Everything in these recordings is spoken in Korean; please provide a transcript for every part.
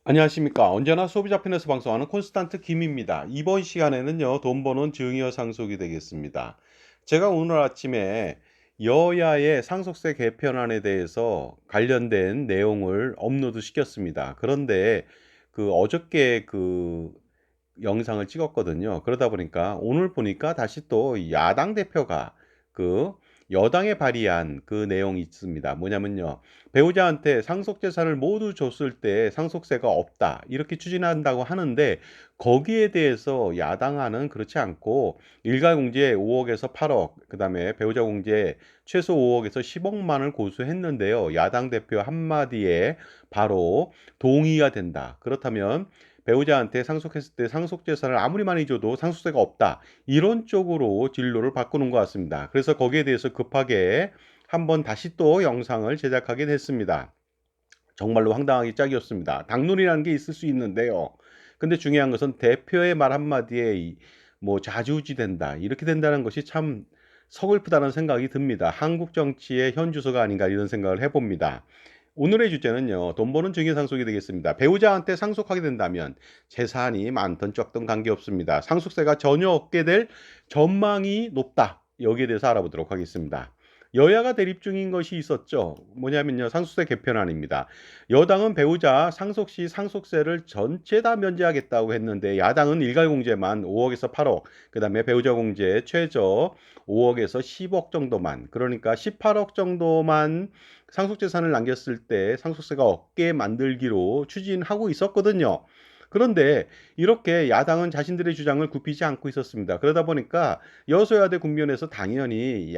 안녕하십니까. 언제나 소비자 편에서 방송하는 콘스탄트 김입니다. 이번 시간에는요, 돈 버는 증여 상속이 되겠습니다. 제가 오늘 아침에 여야의 상속세 개편안에 대해서 관련된 내용을 업로드 시켰습니다. 그런데 어저께 영상을 찍었거든요. 그러다 보니까 오늘 보니까 다시 또 야당 대표가 그 여당에 발의한 그 내용이 있습니다. 뭐냐면요. 배우자한테 상속 재산을 모두 줬을 때 상속세가 없다. 이렇게 추진한다고 하는데 거기에 대해서 야당안은 그렇지 않고 일가 공제 5억에서 8억, 그다음에 배우자 공제 최소 5억에서 10억만을 고수했는데요. 야당 대표 한마디에 바로 동의가 된다. 그렇다면 배우자한테 상속했을 때 상속 재산을 아무리 많이 줘도 상속세가 없다. 이런 쪽으로 진로를 바꾸는 것 같습니다. 그래서 거기에 대해서 급하게 한번 다시 또 영상을 제작하게 됐습니다. 정말로 황당하기 짝이었습니다. 당론이라는 게 있을 수 있는데요. 근데 중요한 것은 대표의 말 한마디에 뭐 좌지우지된다. 이렇게 된다는 것이 참 서글프다는 생각이 듭니다. 한국 정치의 현주소가 아닌가 이런 생각을 해봅니다. 오늘의 주제는요. 돈 버는 증여 상속이 되겠습니다. 배우자한테 상속하게 된다면 재산이 많든 적든 관계없습니다. 상속세가 전혀 없게 될 전망이 높다. 여기에 대해서 알아보도록 하겠습니다. 여야가 대립 중인 것이 있었죠. 뭐냐면요. 상속세 개편안입니다. 여당은 배우자 상속 시 상속세를 전체 다 면제하겠다고 했는데 야당은 일괄 공제만 5억에서 8억, 그다음에 배우자 공제 최저 5억에서 10억 정도만, 그러니까 18억 정도만 상속 재산을 남겼을 때 상속세가 없게 만들기로 추진하고 있었거든요. 그런데 이렇게 야당은 자신들의 주장을 굽히지 않고 있었습니다. 그러다 보니까 여소야대 국면에서 당연히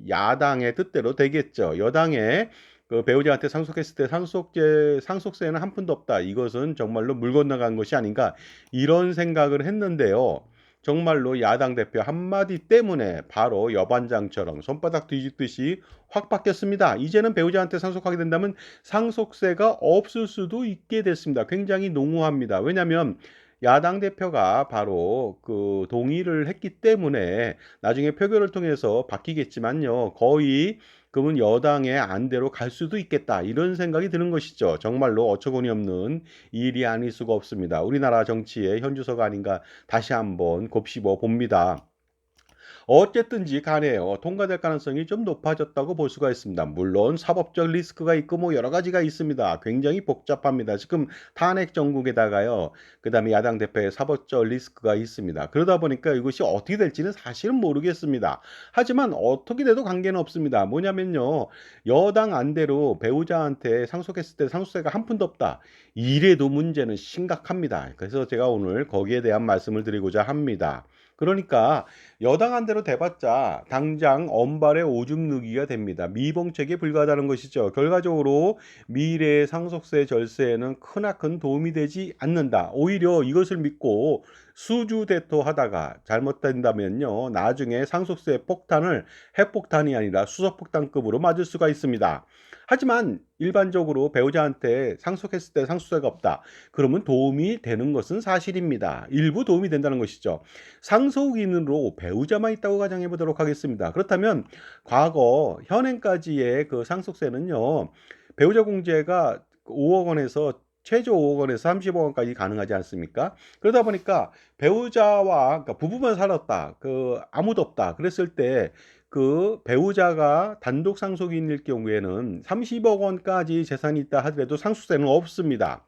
야당의 뜻대로 되겠죠. 여당의 배우자한테 상속했을 때 상속세는 한 푼도 없다. 이것은 정말로 물 건너간 것이 아닌가 이런 생각을 했는데요. 정말로 야당 대표 한마디 때문에 바로 여반장처럼 손바닥 뒤집듯이 확 바뀌었습니다. 이제는 배우자한테 상속하게 된다면 상속세가 없을 수도 있게 됐습니다. 굉장히 농후합니다. 왜냐하면 야당 대표가 바로 동의를 했기 때문에 나중에 표결을 통해서 바뀌겠지만요. 거의 그러면 여당의 안대로 갈 수도 있겠다. 이런 생각이 드는 것이죠. 정말로 어처구니 없는 일이 아닐 수가 없습니다. 우리나라 정치의 현주소가 아닌가 다시 한번 곱씹어 봅니다. 어쨌든지 간에요. 통과될 가능성이 좀 높아졌다고 볼 수가 있습니다. 물론 사법적 리스크가 있고 뭐 여러 가지가 있습니다. 굉장히 복잡합니다. 지금 탄핵 정국에다가요. 그다음에 야당 대표의 사법적 리스크가 있습니다. 그러다 보니까 이것이 어떻게 될지는 사실은 모르겠습니다. 하지만 어떻게 돼도 관계는 없습니다. 뭐냐면요. 여당 안대로 배우자한테 상속했을 때 상속세가 한 푼도 없다. 이래도 문제는 심각합니다. 그래서 제가 오늘 거기에 대한 말씀을 드리고자 합니다. 그러니까 여당 안대로 돼봤자 당장 언발의 오줌 누기가 됩니다. 미봉책에 불과하다는 것이죠. 결과적으로 미래의 상속세 절세에는 크나큰 도움이 되지 않는다. 오히려 이것을 믿고 수주대토하다가 잘못된다면요. 나중에 상속세 폭탄을 핵폭탄이 아니라 수소폭탄급으로 맞을 수가 있습니다. 하지만 일반적으로 배우자한테 상속했을 때 상속세가 없다. 그러면 도움이 되는 것은 사실입니다. 일부 도움이 된다는 것이죠. 상속인으로 배우자만 있다고 가정해 보도록 하겠습니다. 그렇다면 과거 현행까지의 그 상속세는요. 배우자 공제가 5억 원에서 최저 5억 원에서 30억 원까지 가능하지 않습니까? 그러다 보니까 배우자와 그러니까 부부만 살았다. 아무도 없다. 그랬을 때 배우자가 단독 상속인일 경우에는 30억 원까지 재산이 있다 하더라도 상속세는 없습니다.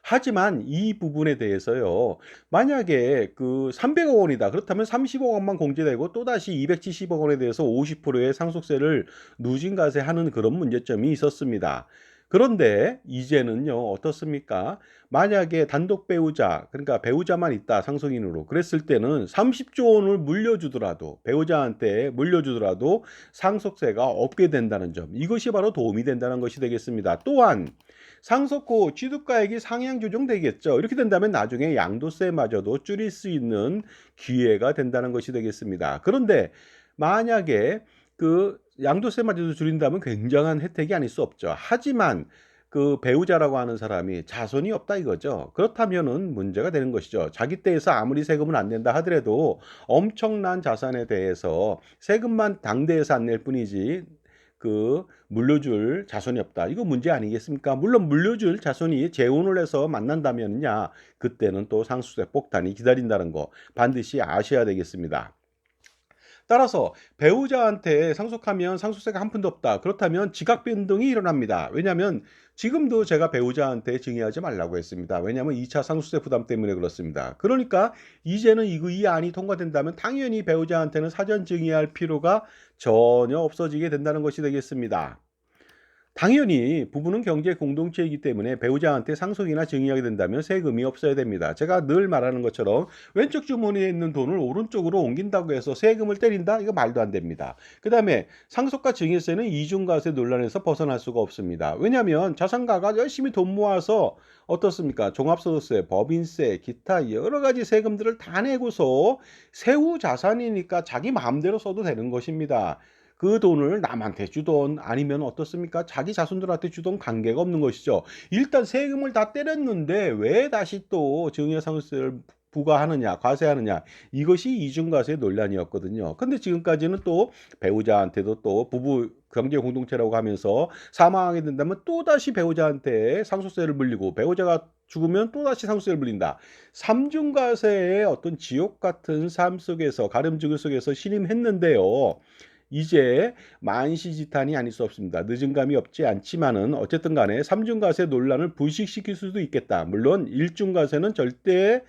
하지만 이 부분에 대해서요. 만약에 300억 원이다. 그렇다면 30억 원만 공제되고 또다시 270억 원에 대해서 50%의 상속세를 누진과세하는 그런 문제점이 있었습니다. 그런데 이제는요. 어떻습니까? 만약에 단독 배우자, 그러니까 배우자만 있다. 상속인으로. 그랬을 때는 30조 원을 물려주더라도 배우자한테 물려주더라도 상속세가 없게 된다는 점. 이것이 바로 도움이 된다는 것이 되겠습니다. 또한 상속 후 취득가액이 상향 조정되겠죠. 이렇게 된다면 나중에 양도세마저도 줄일 수 있는 기회가 된다는 것이 되겠습니다. 그런데 만약에 양도세마저도 줄인다면 굉장한 혜택이 아닐 수 없죠. 하지만 배우자라고 하는 사람이 자손이 없다 이거죠. 그렇다면은 문제가 되는 것이죠. 자기 떼에서 아무리 세금을 안 낸다 하더라도 엄청난 자산에 대해서 세금만 당대에서 안 낼 뿐이지 물려줄 자손이 없다. 이거 문제 아니겠습니까? 물론 물려줄 자손이 재혼을 해서 만난다면야 그때는 또 상속세 폭탄이 기다린다는 거 반드시 아셔야 되겠습니다. 따라서 배우자한테 상속하면 상속세가 한 푼도 없다. 그렇다면 지각 변동이 일어납니다. 왜냐하면 지금도 제가 배우자한테 증여하지 말라고 했습니다. 왜냐하면 2차 상속세 부담 때문에 그렇습니다. 그러니까 이제는 이 안이 통과된다면 당연히 배우자한테는 사전 증여할 필요가 전혀 없어지게 된다는 것이 되겠습니다. 당연히 부부는 경제 공동체이기 때문에 배우자한테 상속이나 증여하게 된다면 세금이 없어야 됩니다. 제가 늘 말하는 것처럼 왼쪽 주머니에 있는 돈을 오른쪽으로 옮긴다고 해서 세금을 때린다? 이거 말도 안 됩니다. 그 다음에 상속과 증여세는 이중과세 논란에서 벗어날 수가 없습니다. 왜냐하면 자산가가 열심히 돈 모아서 어떻습니까? 종합소득세, 법인세, 기타 여러 가지 세금들을 다 내고서 세후 자산이니까 자기 마음대로 써도 되는 것입니다. 그 돈을 남한테 주던 아니면 어떻습니까? 자기 자손들한테 주던 관계가 없는 것이죠. 일단 세금을 다 때렸는데 왜 다시 또 증여상속세를 부과하느냐, 과세하느냐, 이것이 이중과세 논란이었거든요. 근데 지금까지는 또 배우자한테도 또 부부 경제 공동체라고 하면서 사망하게 된다면 또다시 배우자한테 상속세를 물리고 배우자가 죽으면 또다시 상속세를 물린다. 삼중과세의 어떤 지옥 같은 삶 속에서 가름지구 속에서 신임했는데요. 이제 만시지탄이 아닐 수 없습니다. 늦은 감이 없지 않지만은 어쨌든 간에 삼중과세 논란을 불식시킬 수도 있겠다. 물론 일중과세는 절대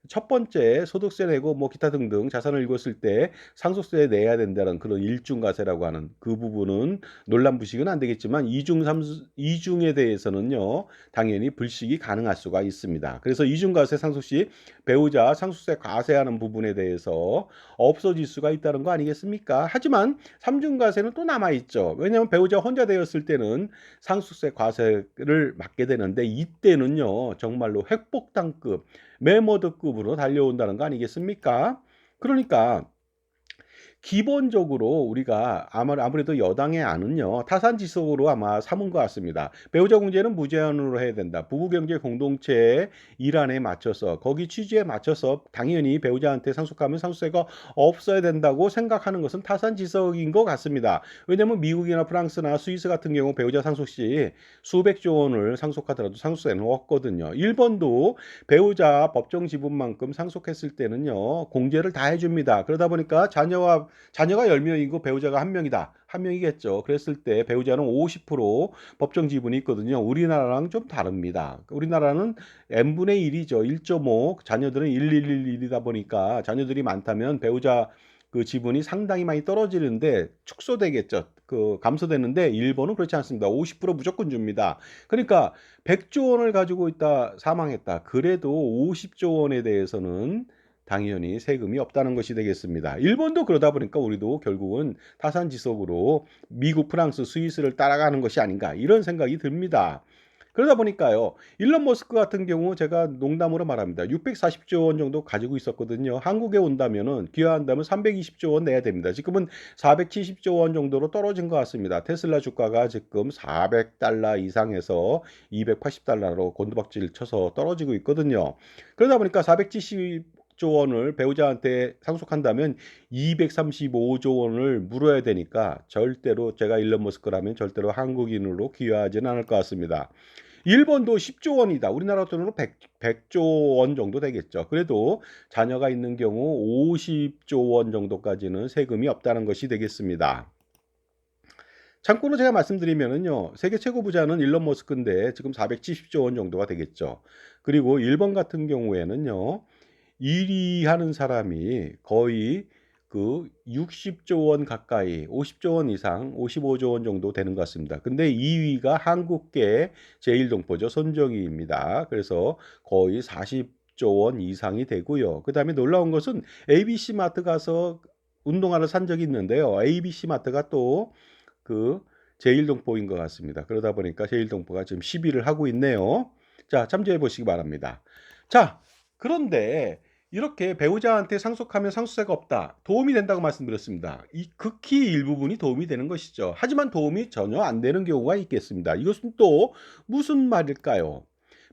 첫 번째 소득세 내고 뭐 기타 등등 자산을 읽었을 때 상속세 내야 된다는 그런 일중과세라고 하는 그 부분은 논란 부식은 안 되겠지만 이중에 대해서는요 당연히 불식이 가능할 수가 있습니다. 그래서 이중과세 상속 시 배우자 상속세 과세하는 부분에 대해서 없어질 수가 있다는 거 아니겠습니까? 하지만 삼중과세는 또 남아있죠. 왜냐하면 배우자 혼자 되었을 때는 상속세 과세를 맡게 되는데 이때는요 정말로 획복당급 메모드급으로 달려온다는 거 아니겠습니까? 그러니까 기본적으로 우리가 아무래도 여당의 안은요 타산지석으로 아마 삼은 것 같습니다. 배우자 공제는 무제한으로 해야 된다. 부부경제 공동체의 일환에 맞춰서 거기 취지에 맞춰서 당연히 배우자한테 상속하면 상속세가 없어야 된다고 생각하는 것은 타산지석인 것 같습니다. 왜냐하면 미국이나 프랑스나 스위스 같은 경우 배우자 상속 시 수백조 원을 상속하더라도 상속세는 없거든요. 일본도 배우자 법정 지분만큼 상속했을 때는요 공제를 다 해줍니다. 그러다 보니까 자녀가 10명이고 배우자가 1명이다. 1명이겠죠. 그랬을 때 배우자는 50% 법정 지분이 있거든요. 우리나라랑 좀 다릅니다. 우리나라는 n분의 1이죠. 1.5, 자녀들은 1,1,1,1이다 보니까 자녀들이 많다면 배우자 그 지분이 상당히 많이 떨어지는데 축소되겠죠. 감소되는데 일본은 그렇지 않습니다. 50% 무조건 줍니다. 그러니까 100조 원을 가지고 있다 사망했다. 그래도 50조 원에 대해서는 당연히 세금이 없다는 것이 되겠습니다. 일본도 그러다 보니까 우리도 결국은 타산지석으로 미국, 프랑스, 스위스를 따라가는 것이 아닌가 이런 생각이 듭니다. 그러다 보니까요. 일론 머스크 같은 경우 제가 농담으로 말합니다. 640조 원 정도 가지고 있었거든요. 한국에 온다면은 귀화한다면 320조 원 내야 됩니다. 지금은 470조 원 정도로 떨어진 것 같습니다. 테슬라 주가가 지금 400달러 이상에서 280달러로 곤두박질 쳐서 떨어지고 있거든요. 그러다 보니까 470조 원을 배우자한테 상속한다면 235조 원을 물어야 되니까 절대로 제가 일론 머스크라면 절대로 한국인으로 귀화하지는 않을 것 같습니다. 일본도 10조 원이다. 우리나라 돈으로 100조 원 정도 되겠죠. 그래도 자녀가 있는 경우 50조 원 정도까지는 세금이 없다는 것이 되겠습니다. 참고로 제가 말씀드리면은요. 세계 최고 부자는 일론 머스크인데 지금 470조 원 정도가 되겠죠. 그리고 일본 같은 경우에는요. 1위 하는 사람이 거의 60조 원 가까이 50조 원 이상 55조 원 정도 되는 것 같습니다. 근데 2위가 한국계 제1동포죠. 손정희입니다. 그래서 거의 40조 원 이상이 되고요. 그 다음에 놀라운 것은 ABC 마트 가서 운동화를 산 적이 있는데요. ABC 마트가 또 제1동포인 것 같습니다. 그러다 보니까 제1동포가 지금 시비를 하고 있네요. 자, 참조해 보시기 바랍니다. 자, 그런데 이렇게 배우자한테 상속하면 상속세가 없다. 도움이 된다고 말씀드렸습니다. 이 극히 일부분이 도움이 되는 것이죠. 하지만 도움이 전혀 안 되는 경우가 있겠습니다. 이것은 또 무슨 말일까요?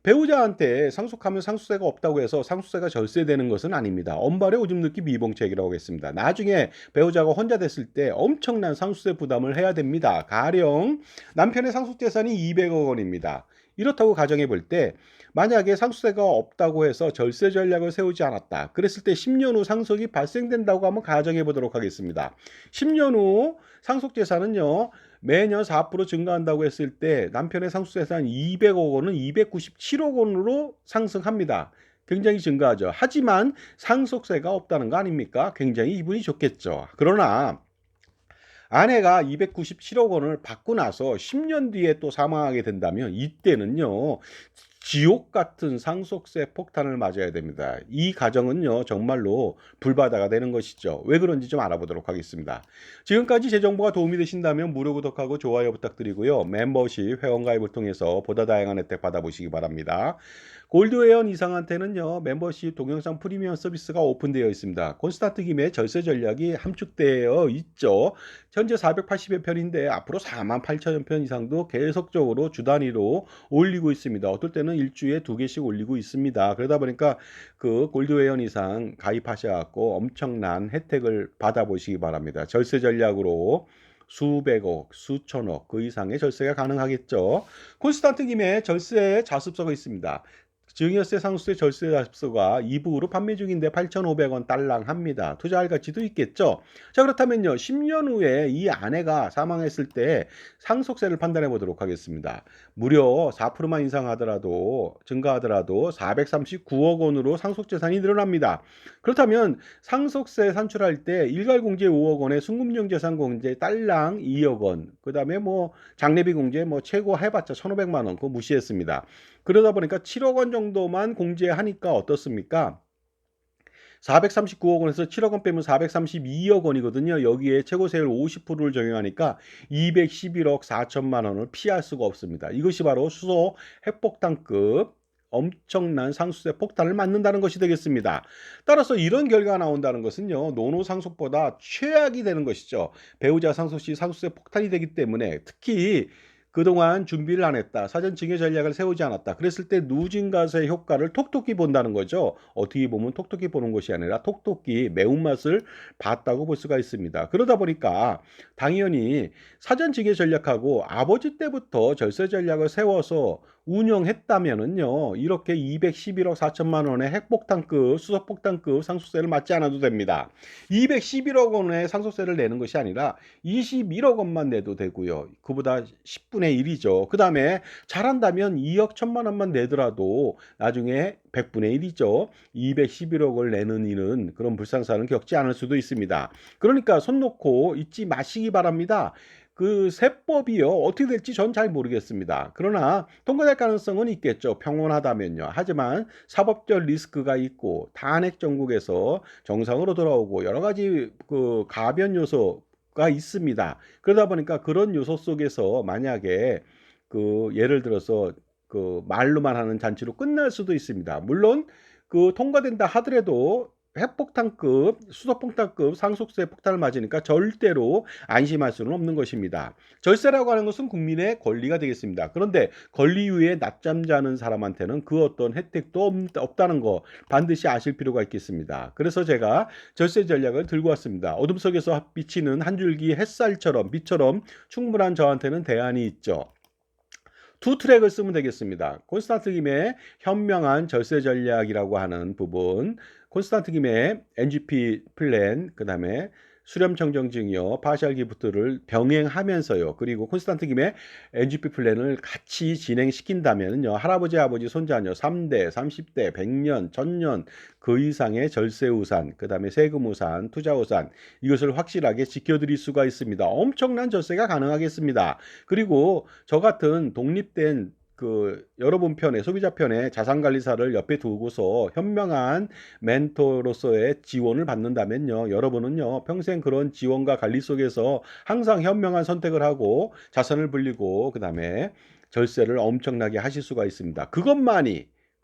배우자한테 상속하면 상속세가 없다고 해서 상속세가 절세되는 것은 아닙니다. 엄발의 오줌 눕기 미봉책이라고 하겠습니다. 나중에 배우자가 혼자 됐을 때 엄청난 상속세 부담을 해야 됩니다. 가령 남편의 상속재산이 200억 원입니다. 이렇다고 가정해 볼 때 만약에 상속세가 없다고 해서 절세 전략을 세우지 않았다. 그랬을 때 10년 후 상속이 발생된다고 한번 가정해 보도록 하겠습니다. 10년 후 상속재산은요. 매년 4% 증가한다고 했을 때 남편의 상속재산 200억 원은 297억 원으로 상승합니다. 굉장히 증가하죠. 하지만 상속세가 없다는 거 아닙니까? 굉장히 기분이 좋겠죠. 그러나 아내가 297억 원을 받고 나서 10년 뒤에 또 사망하게 된다면 이때는요. 지옥 같은 상속세 폭탄을 맞아야 됩니다. 이 가정은요, 정말로 불바다가 되는 것이죠. 왜 그런지 좀 알아보도록 하겠습니다. 지금까지 제 정보가 도움이 되신다면 무료 구독하고 좋아요 부탁드리고요. 멤버십 회원가입을 통해서 보다 다양한 혜택 받아보시기 바랍니다. 골드회원 이상한테는요, 멤버십 동영상 프리미엄 서비스가 오픈되어 있습니다. 콘스탄트 김의 절세 전략이 함축되어 있죠. 현재 480여 편인데 앞으로 48,000편 이상도 계속적으로 주 단위로 올리고 있습니다. 어떨 때는 일주일에 2개씩 올리고 있습니다. 그러다 보니까 그 골드회원 이상 가입하셔갖고 엄청난 혜택을 받아보시기 바랍니다. 절세 전략으로 수백억, 수천억 그 이상의 절세가 가능하겠죠. 콘스탄트 김의 절세 자습서가 있습니다. 증여세, 상속세, 절세 자습서가 2부로 판매 중인데 8,500원 딸랑합니다. 투자할 가치도 있겠죠. 자, 그렇다면요. 10년 후에 이 아내가 사망했을 때 상속세를 판단해 보도록 하겠습니다. 무려 4%만 인상하더라도 증가하더라도 439억 원으로 상속재산이 늘어납니다. 그렇다면 상속세 산출할 때 일괄공제 5억 원에 순금융재산 공제 딸랑 2억 원, 그다음에 뭐 장례비 공제 뭐 최고 해봤자 1,500만 원 그거 무시했습니다. 그러다 보니까 7억 원 정도만 공제하니까 어떻습니까? 439억 원에서 7억 원 빼면 432억 원이거든요. 여기에 최고세율 50%를 적용하니까 211억 4천만 원을 피할 수가 없습니다. 이것이 바로 수소 핵폭탄급 엄청난 상속세 폭탄을 맞는다는 것이 되겠습니다. 따라서 이런 결과가 나온다는 것은요. 노노 상속보다 최악이 되는 것이죠. 배우자 상속 시 상속세 폭탄이 되기 때문에 특히 그동안 준비를 안 했다. 사전 증여 전략을 세우지 않았다. 그랬을 때 누진과세 효과를 톡톡히 본다는 거죠. 어떻게 보면 톡톡히 보는 것이 아니라 톡톡히 매운맛을 봤다고 볼 수가 있습니다. 그러다 보니까 당연히 사전 증여 전략하고 아버지 때부터 절세 전략을 세워서 운영했다면은요. 이렇게 211억 4천만 원의 핵폭탄급, 수소폭탄급 상속세를 맞지 않아도 됩니다. 211억 원의 상속세를 내는 것이 아니라 21억 원만 내도 되고요. 그보다 10분의 1이죠. 그 다음에 잘한다면 2억 1천만 원만 내더라도 나중에 100분의 1이죠. 211억을 내는 일은 그런 불상사는 겪지 않을 수도 있습니다. 그러니까 손 놓고 잊지 마시기 바랍니다. 그 세법이요. 어떻게 될지 전 잘 모르겠습니다. 그러나 통과될 가능성은 있겠죠. 평온하다면요. 하지만 사법적 리스크가 있고 탄핵 정국에서 정상으로 돌아오고 여러 가지 그 가변 요소가 있습니다. 그러다 보니까 그런 요소 속에서 만약에 그 예를 들어서 그 말로만 하는 잔치로 끝날 수도 있습니다. 물론 그 통과된다 하더라도 핵폭탄급, 수소폭탄급 상속세 폭탄을 맞으니까 절대로 안심할 수는 없는 것입니다. 절세라고 하는 것은 국민의 권리가 되겠습니다. 그런데 권리 위에 낮잠 자는 사람한테는 그 어떤 혜택도 없다는 거 반드시 아실 필요가 있겠습니다. 그래서 제가 절세 전략을 들고 왔습니다. 어둠 속에서 비치는 한 줄기 햇살처럼 빛처럼 충분한 저한테는 대안이 있죠. 두 트랙을 쓰면 되겠습니다. 콘스탄트 김의 현명한 절세 전략이라고 하는 부분, 콘스탄트 김의 NGP 플랜, 그 다음에 수렴청정 증여, 파셜 기프트를 병행하면서요. 그리고 콘스탄트 김의 NGP 플랜을 같이 진행시킨다면요. 할아버지, 아버지, 손자녀 3대, 30대, 100년, 1000년 그 이상의 절세 우산, 그 다음에 세금 우산, 투자 우산 이것을 확실하게 지켜드릴 수가 있습니다. 엄청난 절세가 가능하겠습니다. 그리고 저 같은 독립된 그 여러분 편에 소비자 편에 자산관리사를 옆에 두고서 현명한 멘토로서의 지원을 받는다면요. 여러분은요. 평생 그런 지원과 관리 속에서 항상 현명한 선택을 하고 자산을 불리고 그다음에 절세를 엄청나게 하실 수가 있습니다.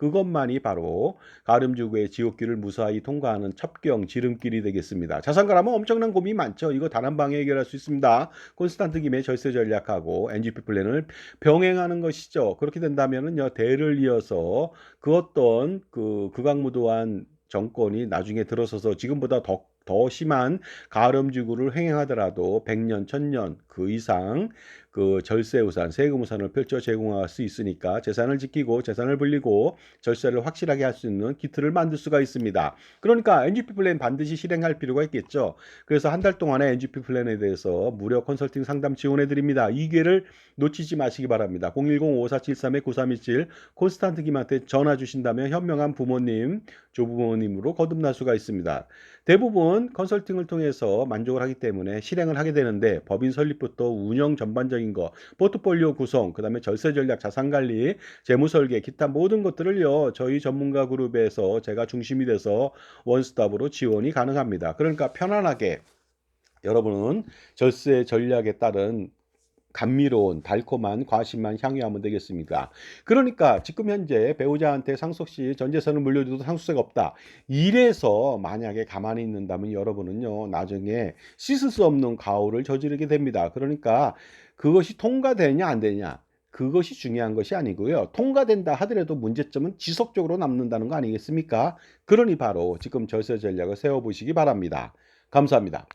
그것만이 바로 가름주구의 지옥길을 무사히 통과하는 첩경 지름길이 되겠습니다. 자산가라면 엄청난 고민이 많죠. 이거 단 한 방에 해결할 수 있습니다. 콘스탄트 김의 절세 전략하고 NGP 플랜을 병행하는 것이죠. 그렇게 된다면은요, 대를 이어서 그 어떤 극악무도한 정권이 나중에 들어서서 지금보다 더 심한 가름주구를 횡행하더라도 100년, 1000년 그 이상 절세 우산, 세금 우산을 펼쳐 제공할 수 있으니까 재산을 지키고 재산을 불리고 절세를 확실하게 할 수 있는 기틀을 만들 수가 있습니다. 그러니까 NGP 플랜 반드시 실행할 필요가 있겠죠. 그래서 한 달 동안의 NGP 플랜에 대해서 무료 컨설팅 상담 지원해 드립니다. 이 기회를 놓치지 마시기 바랍니다. 010-5473-9327 콘스탄트 김한테 전화 주신다면 현명한 부모님, 조부모님으로 거듭날 수가 있습니다. 대부분 컨설팅을 통해서 만족을 하기 때문에 실행을 하게 되는데 법인 설립부터 운영 전반적인 거, 포트폴리오 구성, 그다음에 절세 전략, 자산 관리, 재무 설계, 기타 모든 것들을요. 저희 전문가 그룹에서 제가 중심이 돼서 원스톱으로 지원이 가능합니다. 그러니까 편안하게 여러분은 절세 전략에 따른 감미로운 달콤한 과심만 향유하면 되겠습니다. 그러니까 지금 현재 배우자한테 상속시 전 재산을 물려줘도 상속세가 없다. 이래서 만약에 가만히 있는다면 여러분은요, 나중에 씻을 수 없는 가오를 저지르게 됩니다. 그러니까 그것이 통과되냐 안 되냐, 그것이 중요한 것이 아니고요. 통과된다 하더라도 문제점은 지속적으로 남는다는 거 아니겠습니까? 그러니 바로 지금 절세 전략을 세워보시기 바랍니다. 감사합니다.